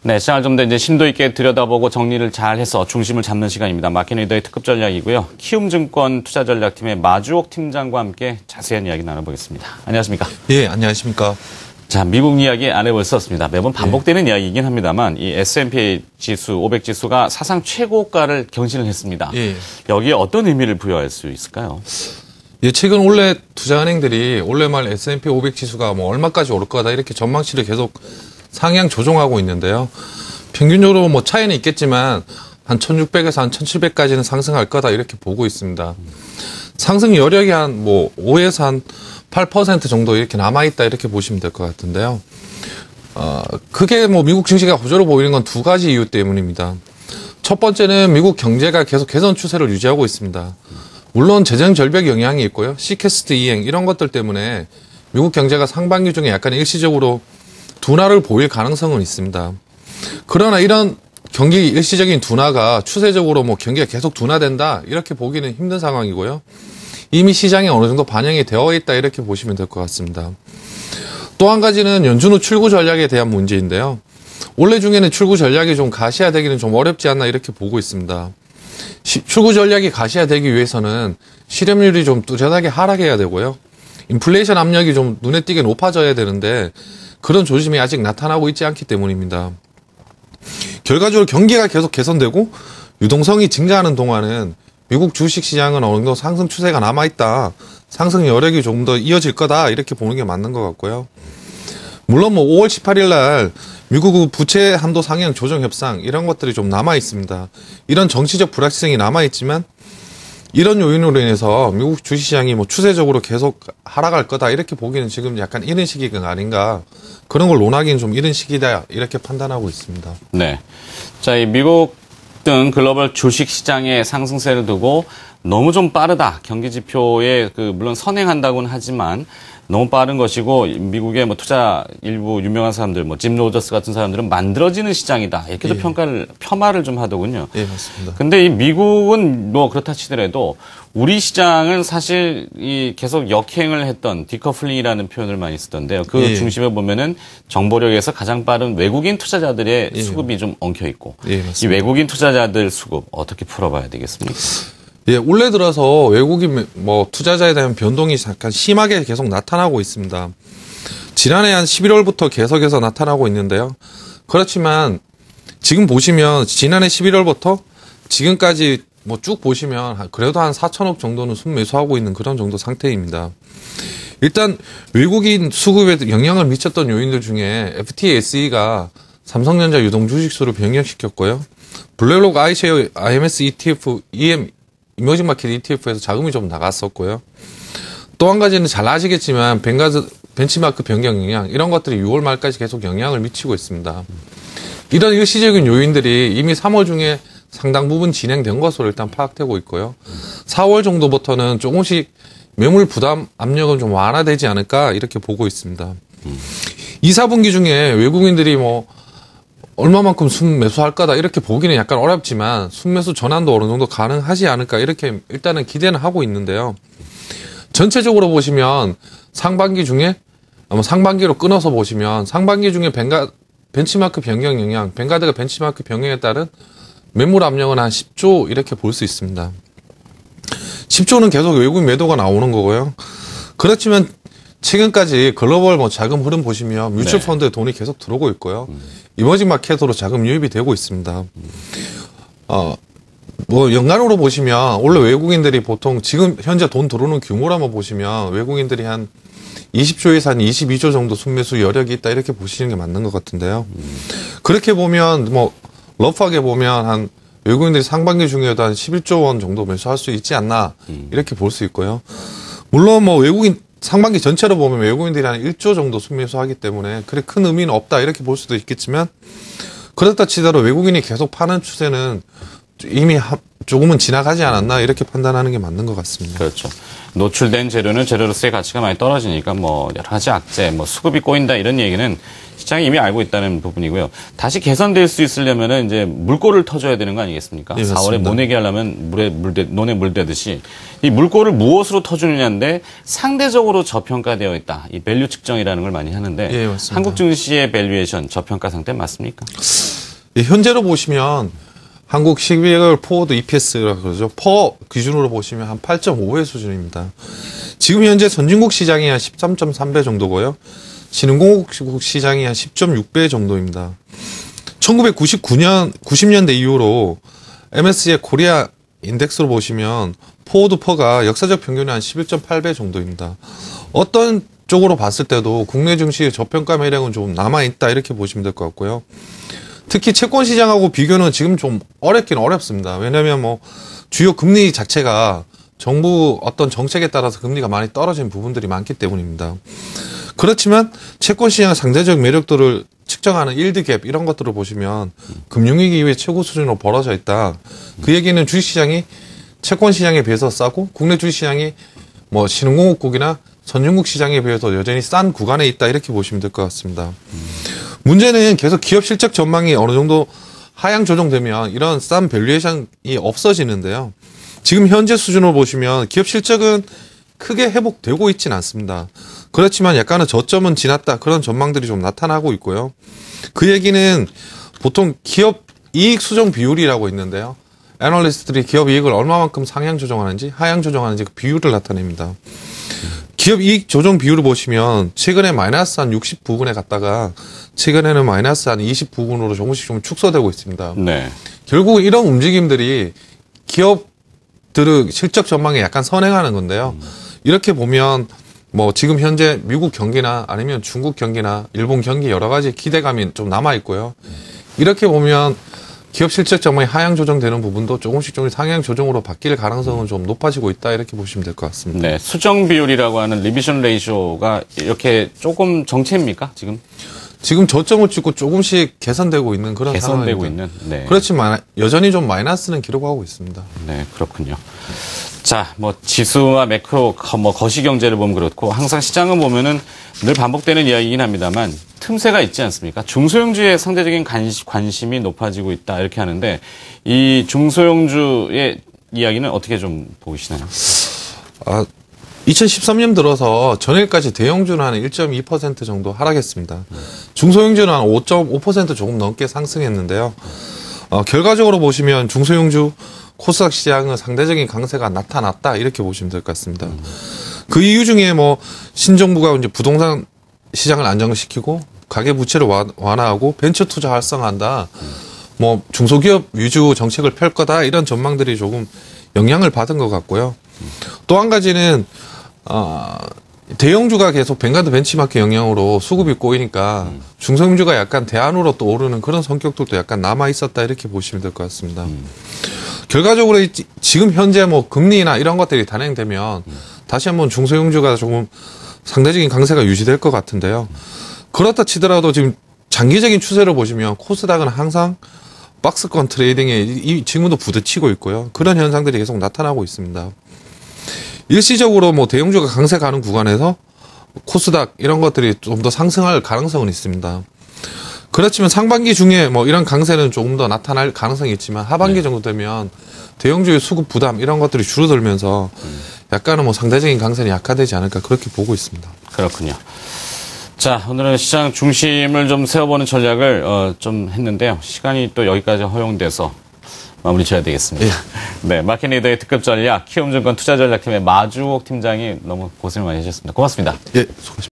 네, 시장을 좀 더 이제 심도 있게 들여다보고 정리를 잘 해서 중심을 잡는 시간입니다. 마켓리더의 특급 전략이고요. 키움증권 투자전략팀의 마주옥 팀장과 함께 자세한 이야기 나눠보겠습니다. 안녕하십니까? 예, 안녕하십니까? 자, 미국 이야기 안 해볼 수 없습니다. 매번 반복되는 이야기이긴 합니다만 이 S&P 지수, 500 지수가 사상 최고가를 경신을 했습니다. 예. 여기에 어떤 의미를 부여할 수 있을까요? 예, 최근 올해 투자은행들이 올해 말 S&P 500 지수가 뭐 얼마까지 오를 거다 이렇게 전망치를 계속 상향 조정하고 있는데요. 평균적으로 뭐 차이는 있겠지만 한 1600에서 한 1700까지는 상승할 거다 이렇게 보고 있습니다. 상승 여력이 한 뭐 5에서 한 8% 정도 이렇게 남아있다 이렇게 보시면 될 것 같은데요. 크게 뭐 미국 증시가 고조로 보이는 건 두 가지 이유 때문입니다. 첫 번째는 미국 경제가 계속 개선 추세를 유지하고 있습니다. 물론 재정 절벽 영향이 있고요. 시캐스트 이행 이런 것들 때문에 미국 경제가 상반기 중에 약간 일시적으로 둔화를 보일 가능성은 있습니다. 그러나 이런 경기 일시적인 둔화가 추세적으로 뭐 경기가 계속 둔화된다 이렇게 보기는 힘든 상황이고요. 이미 시장에 어느 정도 반영이 되어 있다 이렇게 보시면 될 것 같습니다. 또 한 가지는 연준 후 출구 전략에 대한 문제인데요. 올해 중에는 출구 전략이 좀 가시화되기는 좀 어렵지 않나 이렇게 보고 있습니다. 출구 전략이 가시화되기 위해서는 실업률이 좀 뚜렷하게 하락해야 되고요. 인플레이션 압력이 좀 눈에 띄게 높아져야 되는데 그런 조짐이 아직 나타나고 있지 않기 때문입니다. 결과적으로 경기가 계속 개선되고 유동성이 증가하는 동안은 미국 주식시장은 어느 정도 상승 추세가 남아있다. 상승 여력이 조금 더 이어질 거다. 이렇게 보는 게 맞는 것 같고요. 물론 뭐 5월 18일 날 미국 부채 한도 상향 조정 협상 이런 것들이 좀 남아있습니다. 이런 정치적 불확실성이 남아있지만 이런 요인으로 인해서 미국 주식시장이 뭐 추세적으로 계속 하락할 거다 이렇게 보기는 지금 약간 이른 시기가 아닌가 그런 걸 논하기는 좀 이른 시기다 이렇게 판단하고 있습니다. 네, 자, 이 미국 등 글로벌 주식시장의 상승세를 두고 너무 좀 빠르다. 경기 지표에 물론 선행한다고는 하지만 너무 빠른 것이고 미국의 뭐 투자 일부 유명한 사람들 뭐 짐 로저스 같은 사람들은 만들어지는 시장이다. 이렇게도 폄하를 좀 하더군요. 예, 맞습니다. 근데 이 미국은 뭐 그렇다 치더라도 우리 시장은 사실 이 계속 역행을 했던 디커플링이라는 표현을 많이 쓰던데요. 그 중심에 보면은 정보력에서 가장 빠른 외국인 투자자들의 수급이 좀 엉켜 있고 이 외국인 투자자들 수급 어떻게 풀어봐야 되겠습니까? 예, 올해 들어서 외국인 뭐 투자자에 대한 변동이 잠깐 심하게 계속 나타나고 있습니다. 지난해 한 11월부터 계속해서 나타나고 있는데요. 그렇지만 지금 보시면 지난해 11월부터 지금까지 뭐 쭉 보시면 그래도 한 4천억 정도는 순매수하고 있는 그런 정도 상태입니다. 일단 외국인 수급에 영향을 미쳤던 요인들 중에 FTSE가 삼성전자 유동 주식수를 변경시켰고요. 블랙록 아이쉐어 IMS ETF, 이머징 마켓 ETF에서 자금이 좀 나갔었고요. 또 한 가지는 잘 아시겠지만 뱅가드 벤치마크 변경 영향 이런 것들이 6월 말까지 계속 영향을 미치고 있습니다. 이런 일시적인 요인들이 이미 3월 중에 상당 부분 진행된 것으로 일단 파악되고 있고요. 4월 정도부터는 조금씩 매물 부담 압력은 좀 완화되지 않을까 이렇게 보고 있습니다. 2, 4분기 중에 외국인들이 뭐 얼마만큼 순매수할 거다 이렇게 보기는 약간 어렵지만 순매수 전환도 어느 정도 가능하지 않을까 이렇게 일단은 기대는 하고 있는데요. 전체적으로 보시면 상반기 중에 상반기로 끊어서 보시면 상반기 중에 벤치마크 변경 영향, 뱅가드가 벤치마크 변경에 따른 매물 압력은 한 10조 이렇게 볼 수 있습니다. 10조는 계속 외국인 매도가 나오는 거고요. 그렇지만 최근까지 글로벌 뭐 자금 흐름 보시면 뮤추얼 펀드에 돈이 계속 들어오고 있고요. 이머징 마켓으로 자금 유입이 되고 있습니다. 뭐 연간으로 보시면 원래 외국인들이 보통 지금 현재 돈 들어오는 규모라만 보시면 외국인들이 한 20조에서 한 22조 정도 순매수 여력이 있다 이렇게 보시는 게 맞는 것 같은데요. 그렇게 보면 뭐 러프하게 보면 한 외국인들이 상반기 중에도 한 11조 원 정도 매수할 수 있지 않나 이렇게 볼 수 있고요. 물론 뭐 외국인 상반기 전체로 보면 외국인들이 한 1조 정도 순매수하기 때문에 그래 큰 의미는 없다 이렇게 볼 수도 있겠지만 그렇다 치더라도 외국인이 계속 파는 추세는 이미 조금은 지나가지 않았나 이렇게 판단하는 게 맞는 것 같습니다. 그렇죠. 노출된 재료는 재료로서의 가치가 많이 떨어지니까 뭐 여러 가지 악재, 뭐 수급이 꼬인다 이런 얘기는 시장이 이미 알고 있다는 부분이고요. 다시 개선될 수 있으려면은 이제 물꼬를 터줘야 되는 거 아니겠습니까? 네, 4월에 모내기 하려면 논에 물대듯이 이 물꼬를 무엇으로 터주느냐인데 상대적으로 저평가되어 있다. 이 밸류 측정이라는 걸 많이 하는데 예, 맞습니다. 한국 증시의 밸류에이션 저평가 상태 맞습니까? 예, 현재로 보시면 한국 12개월 포워드 EPS라고 그러죠. 퍼 기준으로 보시면 한 8.5배 수준입니다. 지금 현재 선진국 시장이 한 13.3배 정도고요. 신흥공국 시장이 한 10.6배 정도입니다. 90년대 이후로 MSCI 코리아 인덱스로 보시면 포워드 퍼가 역사적 평균이 한 11.8배 정도입니다. 어떤 쪽으로 봤을 때도 국내 증시의 저평가 매력은 좀 남아있다 이렇게 보시면 될 것 같고요. 특히 채권 시장하고 비교는 지금 좀 어렵긴 어렵습니다. 왜냐하면 뭐 주요 금리 자체가 정부 어떤 정책에 따라서 금리가 많이 떨어진 부분들이 많기 때문입니다. 그렇지만 채권 시장 상대적 매력도를 측정하는 일드 갭 이런 것들을 보시면 금융위기 이후에 최고 수준으로 벌어져 있다. 그 얘기는 주식시장이 채권 시장에 비해서 싸고 국내 주식시장이 뭐 신흥공업국이나 선진국 시장에 비해서 여전히 싼 구간에 있다 이렇게 보시면 될 것 같습니다. 문제는 계속 기업 실적 전망이 어느 정도 하향 조정되면 이런 싼 밸류에이션이 없어지는데요. 지금 현재 수준으로 보시면 기업 실적은 크게 회복되고 있지는 않습니다. 그렇지만 약간은 저점은 지났다 그런 전망들이 좀 나타나고 있고요. 그 얘기는 보통 기업 이익 수정 비율이라고 있는데요. 애널리스트들이 기업 이익을 얼마만큼 상향 조정하는지 하향 조정하는지 그 비율을 나타냅니다. 기업 이익 조정 비율을 보시면 최근에 마이너스 한 60 부근에 갔다가 최근에는 마이너스 한 20 부근으로 조금씩 좀 축소되고 있습니다. 네. 결국 이런 움직임들이 기업들의 실적 전망에 약간 선행하는 건데요. 이렇게 보면 뭐 지금 현재 미국 경기나 아니면 중국 경기나 일본 경기 여러 가지 기대감이 좀 남아 있고요. 이렇게 보면 기업 실적 전망이 하향 조정되는 부분도 조금씩 상향 조정으로 바뀔 가능성은 좀 높아지고 있다 이렇게 보시면 될 것 같습니다. 네, 수정 비율이라고 하는 리비전 레이쇼가 이렇게 조금 정체입니까 지금? 지금 저점을 찍고 조금씩 개선되고 있는 그런 개선되고 상황입니다. 있는. 네. 그렇지만 여전히 좀 마이너스는 기록하고 있습니다. 네, 그렇군요. 자, 뭐 지수와 매크로 뭐 거시 경제를 보면 그렇고 항상 시장을 보면은 늘 반복되는 이야기이긴 합니다만 틈새가 있지 않습니까? 중소형주의 상대적인 관심이 높아지고 있다 이렇게 하는데 이 중소형주의 이야기는 어떻게 좀 보이시나요? 2013년 들어서 전일까지 대형주는 한 1.2% 정도 하락했습니다. 중소형주는 한 5.5% 조금 넘게 상승했는데요. 결과적으로 보시면 중소형주 코스닥 시장은 상대적인 강세가 나타났다 이렇게 보시면 될 것 같습니다. 그 이유 중에 뭐 신정부가 이제 부동산 시장을 안정시키고 가계 부채를 완화하고 벤처 투자 활성화한다. 뭐 중소기업 위주 정책을 펼 거다 이런 전망들이 조금 영향을 받은 것 같고요. 또 한 가지는 대형주가 계속 뱅가드 벤치마크 영향으로 수급이 꼬이니까 중소형주가 약간 대안으로 또 오르는 그런 성격들도 약간 남아 있었다 이렇게 보시면 될 것 같습니다. 결과적으로 지금 현재 뭐 금리나 이런 것들이 단행되면 다시 한번 중소형주가 조금 상대적인 강세가 유지될 것 같은데요. 그렇다 치더라도 지금 장기적인 추세를 보시면 코스닥은 항상 박스권 트레이딩에 지금도 부딪히고 있고요. 그런 현상들이 계속 나타나고 있습니다. 일시적으로 뭐 대형주가 강세 가는 구간에서 코스닥 이런 것들이 좀 더 상승할 가능성은 있습니다. 그렇지만 상반기 중에 뭐 이런 강세는 조금 더 나타날 가능성이 있지만 하반기 정도 되면 대형주의 수급 부담 이런 것들이 줄어들면서 약간은 뭐 상대적인 강세는 약화되지 않을까 그렇게 보고 있습니다. 그렇군요. 자, 오늘은 시장 중심을 좀 세워보는 전략을 좀 했는데요. 시간이 또 여기까지 허용돼서 마무리 지어야 되겠습니다. 네, 마켓 리더의 특급 전략 키움증권 투자전략팀의 마주옥 팀장이 너무 고생을 많이 하셨습니다. 고맙습니다. 예, 수고하셨습니다.